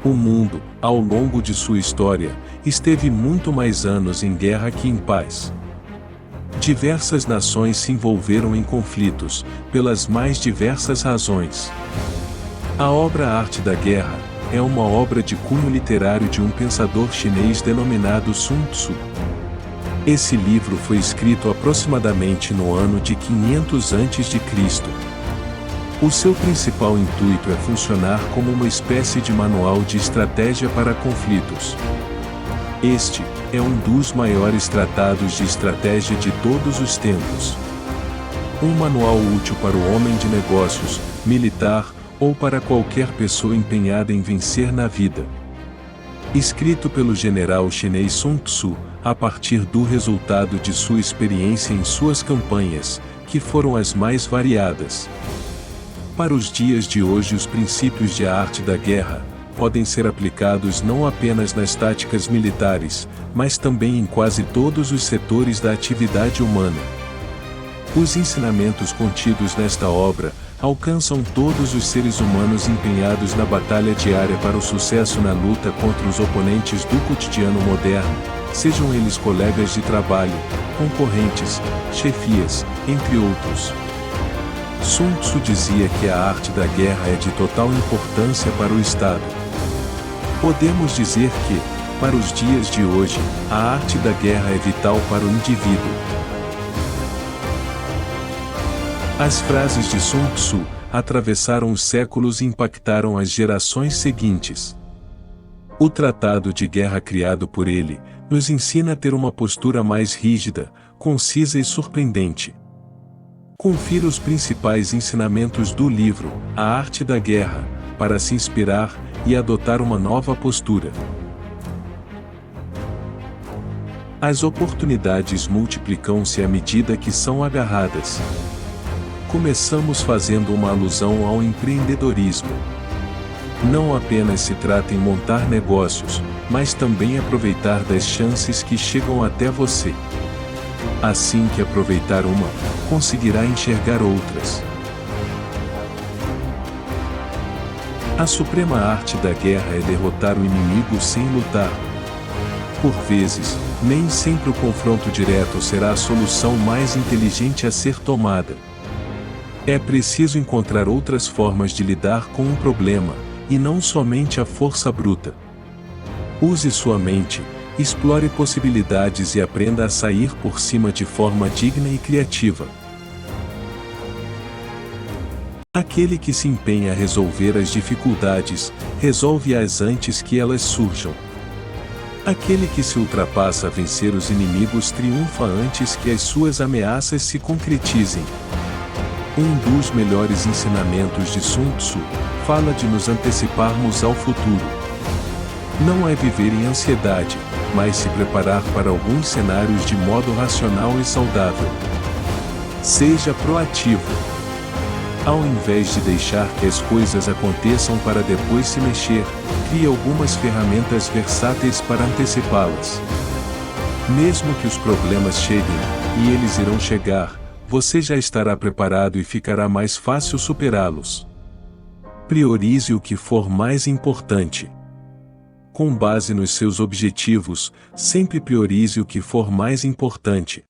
O mundo, ao longo de sua história, esteve muito mais anos em guerra que em paz. Diversas nações se envolveram em conflitos, pelas mais diversas razões. A obra Arte da Guerra é uma obra de cunho literário de um pensador chinês denominado Sun Tzu. Esse livro foi escrito aproximadamente no ano de 500 a.C. O seu principal intuito é funcionar como uma espécie de manual de estratégia para conflitos. Este é um dos maiores tratados de estratégia de todos os tempos. Um manual útil para o homem de negócios, militar, ou para qualquer pessoa empenhada em vencer na vida. Escrito pelo general chinês Sun Tzu, a partir do resultado de sua experiência em suas campanhas, que foram as mais variadas. Para os dias de hoje, os princípios de A Arte da Guerra podem ser aplicados não apenas nas táticas militares, mas também em quase todos os setores da atividade humana. Os ensinamentos contidos nesta obra alcançam todos os seres humanos empenhados na batalha diária para o sucesso na luta contra os oponentes do cotidiano moderno, sejam eles colegas de trabalho, concorrentes, chefias, entre outros. Sun Tzu dizia que a arte da guerra é de total importância para o Estado. Podemos dizer que, para os dias de hoje, a arte da guerra é vital para o indivíduo. As frases de Sun Tzu atravessaram os séculos e impactaram as gerações seguintes. O tratado de guerra criado por ele nos ensina a ter uma postura mais rígida, concisa e surpreendente. Confira os principais ensinamentos do livro, A Arte da Guerra, para se inspirar e adotar uma nova postura. As oportunidades multiplicam-se à medida que são agarradas. Começamos fazendo uma alusão ao empreendedorismo. Não apenas se trata em montar negócios, mas também aproveitar das chances que chegam até você. Assim que aproveitar uma, conseguirá enxergar outras. A suprema arte da guerra é derrotar o inimigo sem lutar. Por vezes, nem sempre o confronto direto será a solução mais inteligente a ser tomada. É preciso encontrar outras formas de lidar com um problema, e não somente a força bruta. Use sua mente, explore possibilidades e aprenda a sair por cima de forma digna e criativa. Aquele que se empenha a resolver as dificuldades, resolve-as antes que elas surjam. Aquele que se ultrapassa a vencer os inimigos triunfa antes que as suas ameaças se concretizem. Um dos melhores ensinamentos de Sun Tzu fala de nos anteciparmos ao futuro. Não é viver em ansiedade, mas se preparar para alguns cenários de modo racional e saudável. Seja proativo. Ao invés de deixar que as coisas aconteçam para depois se mexer, crie algumas ferramentas versáteis para antecipá-las. Mesmo que os problemas cheguem, e eles irão chegar, você já estará preparado e ficará mais fácil superá-los. Priorize o que for mais importante. Com base nos seus objetivos, sempre priorize o que for mais importante.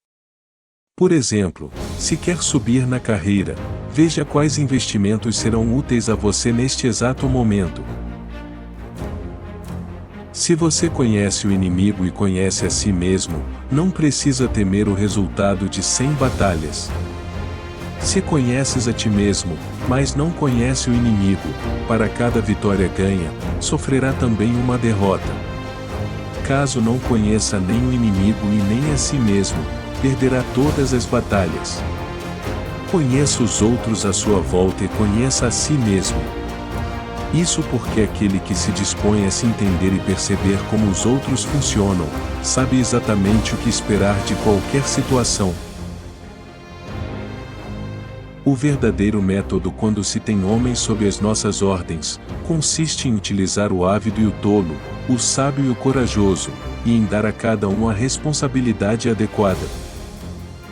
Por exemplo, se quer subir na carreira, veja quais investimentos serão úteis a você neste exato momento. Se você conhece o inimigo e conhece a si mesmo, não precisa temer o resultado de 100 batalhas. Se conheces a ti mesmo, mas não conhece o inimigo, para cada vitória ganha, sofrerá também uma derrota. Caso não conheça nem o inimigo e nem a si mesmo, perderá todas as batalhas. Conheça os outros à sua volta e conheça a si mesmo. Isso porque aquele que se dispõe a se entender e perceber como os outros funcionam, sabe exatamente o que esperar de qualquer situação. O verdadeiro método quando se tem homens sob as nossas ordens, consiste em utilizar o ávido e o tolo, o sábio e o corajoso, e em dar a cada um a responsabilidade adequada.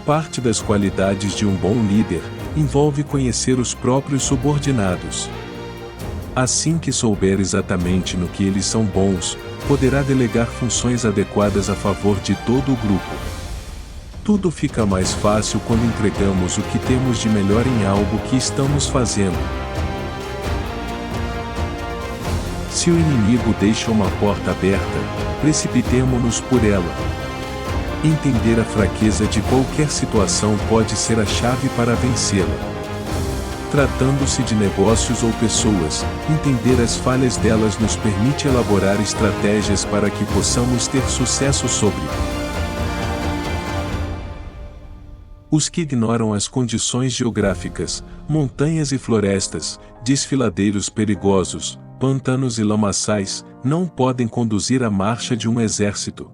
Parte das qualidades de um bom líder envolve conhecer os próprios subordinados. Assim que souber exatamente no que eles são bons, poderá delegar funções adequadas a favor de todo o grupo. Tudo fica mais fácil quando entregamos o que temos de melhor em algo que estamos fazendo. Se o inimigo deixa uma porta aberta, precipitemo-nos por ela. Entender a fraqueza de qualquer situação pode ser a chave para vencê-la. Tratando-se de negócios ou pessoas, entender as falhas delas nos permite elaborar estratégias para que possamos ter sucesso sobre. Os que ignoram as condições geográficas, montanhas e florestas, desfiladeiros perigosos, pantanos e lamaçais, não podem conduzir a marcha de um exército.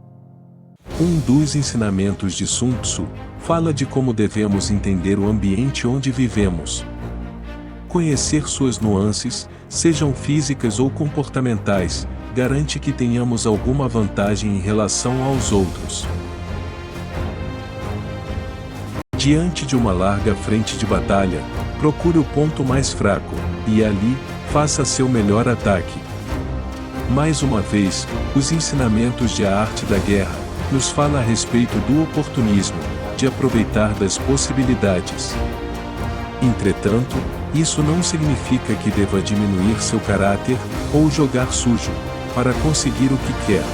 Um dos ensinamentos de Sun Tzu fala de como devemos entender o ambiente onde vivemos. Conhecer suas nuances, sejam físicas ou comportamentais, garante que tenhamos alguma vantagem em relação aos outros. Diante de uma larga frente de batalha, procure o ponto mais fraco, e ali, faça seu melhor ataque. Mais uma vez, os ensinamentos de A Arte da Guerra nos fala a respeito do oportunismo, de aproveitar das possibilidades. Entretanto, isso não significa que deva diminuir seu caráter, ou jogar sujo, para conseguir o que quer.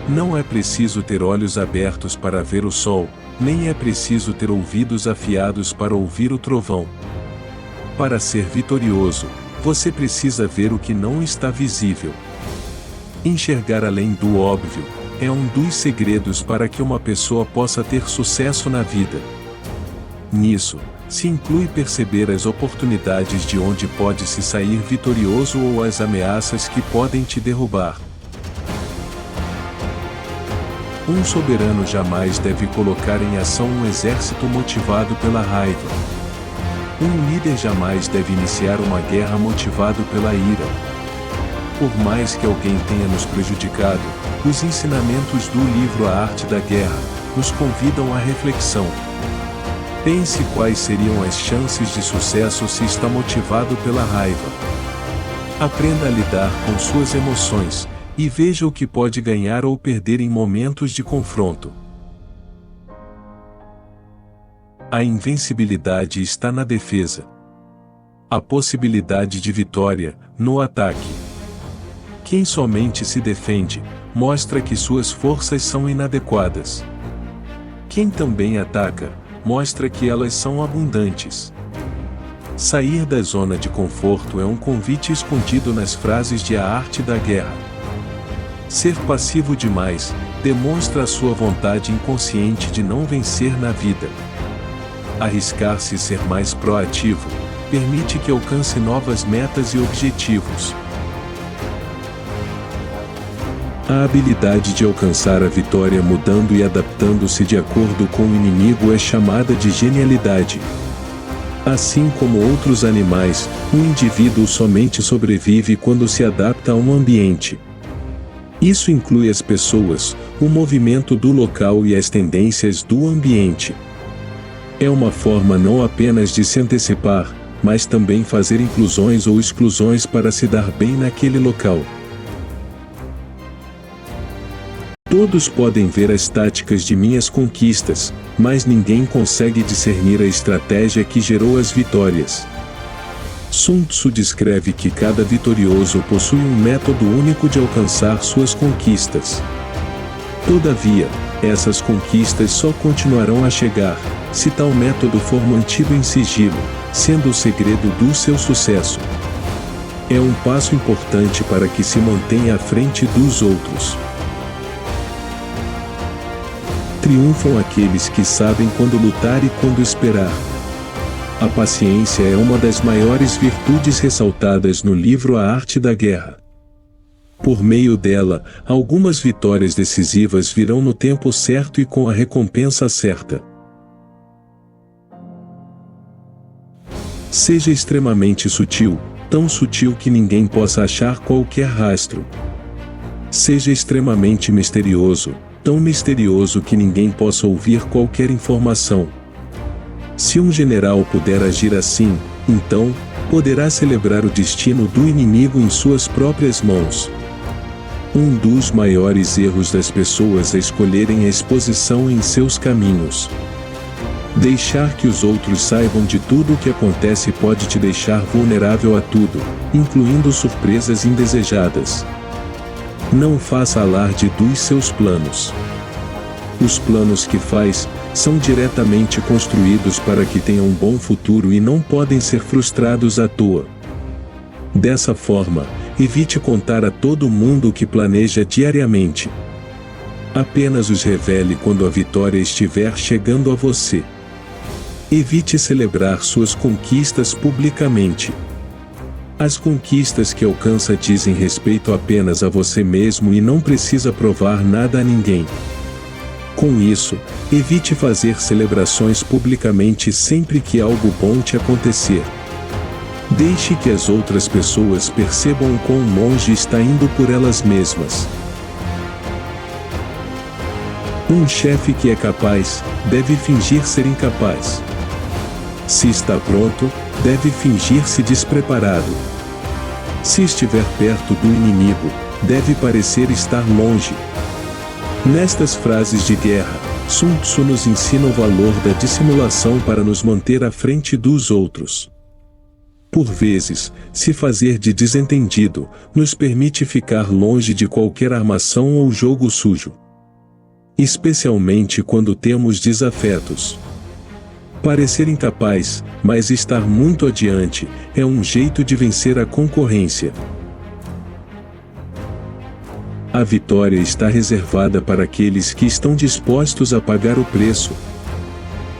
Não é preciso ter olhos abertos para ver o sol, nem é preciso ter ouvidos afiados para ouvir o trovão. Para ser vitorioso, você precisa ver o que não está visível. Enxergar além do óbvio é um dos segredos para que uma pessoa possa ter sucesso na vida. Nisso, se inclui perceber as oportunidades de onde pode se sair vitorioso ou as ameaças que podem te derrubar. Um soberano jamais deve colocar em ação um exército motivado pela raiva. Um líder jamais deve iniciar uma guerra motivado pela ira. Por mais que alguém tenha nos prejudicado, os ensinamentos do livro A Arte da Guerra nos convidam à reflexão. Pense quais seriam as chances de sucesso se está motivado pela raiva. Aprenda a lidar com suas emoções, e veja o que pode ganhar ou perder em momentos de confronto. A invencibilidade está na defesa. A possibilidade de vitória, no ataque. Quem somente se defende, mostra que suas forças são inadequadas. Quem também ataca, mostra que elas são abundantes. Sair da zona de conforto é um convite escondido nas frases de A Arte da Guerra. Ser passivo demais demonstra a sua vontade inconsciente de não vencer na vida. Arriscar-se e ser mais proativo permite que alcance novas metas e objetivos. A habilidade de alcançar a vitória mudando e adaptando-se de acordo com o inimigo é chamada de genialidade. Assim como outros animais, um indivíduo somente sobrevive quando se adapta a um ambiente. Isso inclui as pessoas, o movimento do local e as tendências do ambiente. É uma forma não apenas de se antecipar, mas também fazer inclusões ou exclusões para se dar bem naquele local. Todos podem ver as táticas de minhas conquistas, mas ninguém consegue discernir a estratégia que gerou as vitórias. Sun Tzu descreve que cada vitorioso possui um método único de alcançar suas conquistas. Todavia, essas conquistas só continuarão a chegar, se tal método for mantido em sigilo, sendo o segredo do seu sucesso. É um passo importante para que se mantenha à frente dos outros. Triunfam aqueles que sabem quando lutar e quando esperar. A paciência é uma das maiores virtudes ressaltadas no livro A Arte da Guerra. Por meio dela, algumas vitórias decisivas virão no tempo certo e com a recompensa certa. Seja extremamente sutil, tão sutil que ninguém possa achar qualquer rastro. Seja extremamente misterioso, tão misterioso que ninguém possa ouvir qualquer informação. Se um general puder agir assim, então, poderá celebrar o destino do inimigo em suas próprias mãos. Um dos maiores erros das pessoas é escolherem a exposição em seus caminhos. Deixar que os outros saibam de tudo o que acontece pode te deixar vulnerável a tudo, incluindo surpresas indesejadas. Não faça alarde dos seus planos. Os planos que faz são diretamente construídos para que tenham um bom futuro e não podem ser frustrados à toa. Dessa forma, evite contar a todo mundo o que planeja diariamente. Apenas os revele quando a vitória estiver chegando a você. Evite celebrar suas conquistas publicamente. As conquistas que alcança dizem respeito apenas a você mesmo e não precisa provar nada a ninguém. Com isso, evite fazer celebrações publicamente sempre que algo bom te acontecer. Deixe que as outras pessoas percebam o quão longe está indo por elas mesmas. Um chefe que é capaz, deve fingir ser incapaz. Se está pronto, deve fingir-se despreparado. Se estiver perto do inimigo, deve parecer estar longe. Nestas frases de guerra, Sun Tzu nos ensina o valor da dissimulação para nos manter à frente dos outros. Por vezes, se fazer de desentendido, nos permite ficar longe de qualquer armação ou jogo sujo. Especialmente quando temos desafetos. Parecer incapaz, mas estar muito adiante, é um jeito de vencer a concorrência. A vitória está reservada para aqueles que estão dispostos a pagar o preço.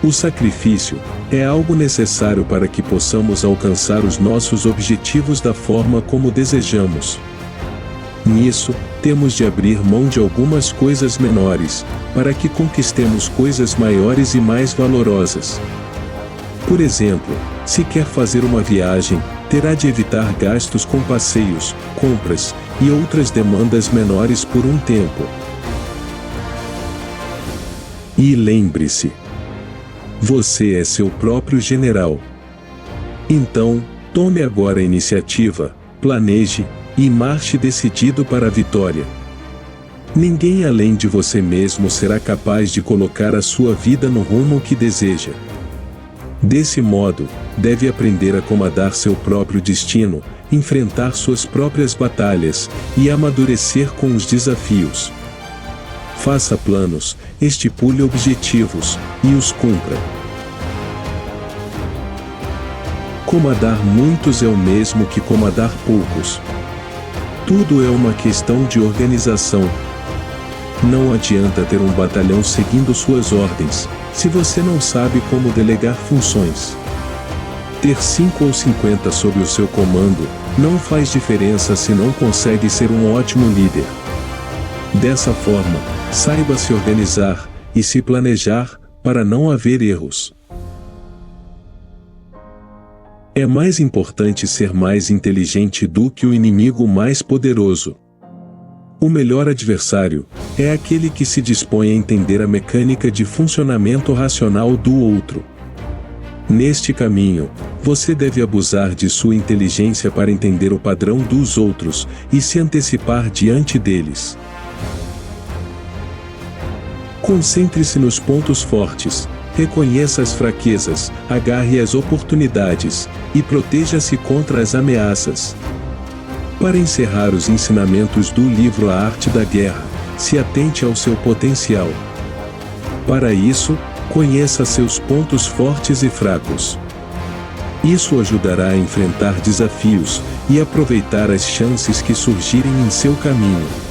O sacrifício é algo necessário para que possamos alcançar os nossos objetivos da forma como desejamos. Nisso, temos de abrir mão de algumas coisas menores, para que conquistemos coisas maiores e mais valorosas. Por exemplo, se quer fazer uma viagem, terá de evitar gastos com passeios, compras e outras demandas menores por um tempo. E lembre-se: você é seu próprio general. Então, tome agora a iniciativa, planeje e marche decidido para a vitória. Ninguém além de você mesmo será capaz de colocar a sua vida no rumo que deseja. Desse modo, deve aprender a comandar seu próprio destino, enfrentar suas próprias batalhas e amadurecer com os desafios. Faça planos, estipule objetivos e os cumpra. Comandar muitos é o mesmo que comandar poucos. Tudo é uma questão de organização. Não adianta ter um batalhão seguindo suas ordens, se você não sabe como delegar funções. Ter 5 ou 50 sob o seu comando, não faz diferença se não consegue ser um ótimo líder. Dessa forma, saiba se organizar e se planejar, para não haver erros. É mais importante ser mais inteligente do que o inimigo mais poderoso. O melhor adversário é aquele que se dispõe a entender a mecânica de funcionamento racional do outro. Neste caminho, você deve abusar de sua inteligência para entender o padrão dos outros e se antecipar diante deles. Concentre-se nos pontos fortes, reconheça as fraquezas, agarre as oportunidades e proteja-se contra as ameaças. Para encerrar os ensinamentos do livro A Arte da Guerra, se atente ao seu potencial. Para isso, conheça seus pontos fortes e fracos. Isso ajudará a enfrentar desafios e aproveitar as chances que surgirem em seu caminho.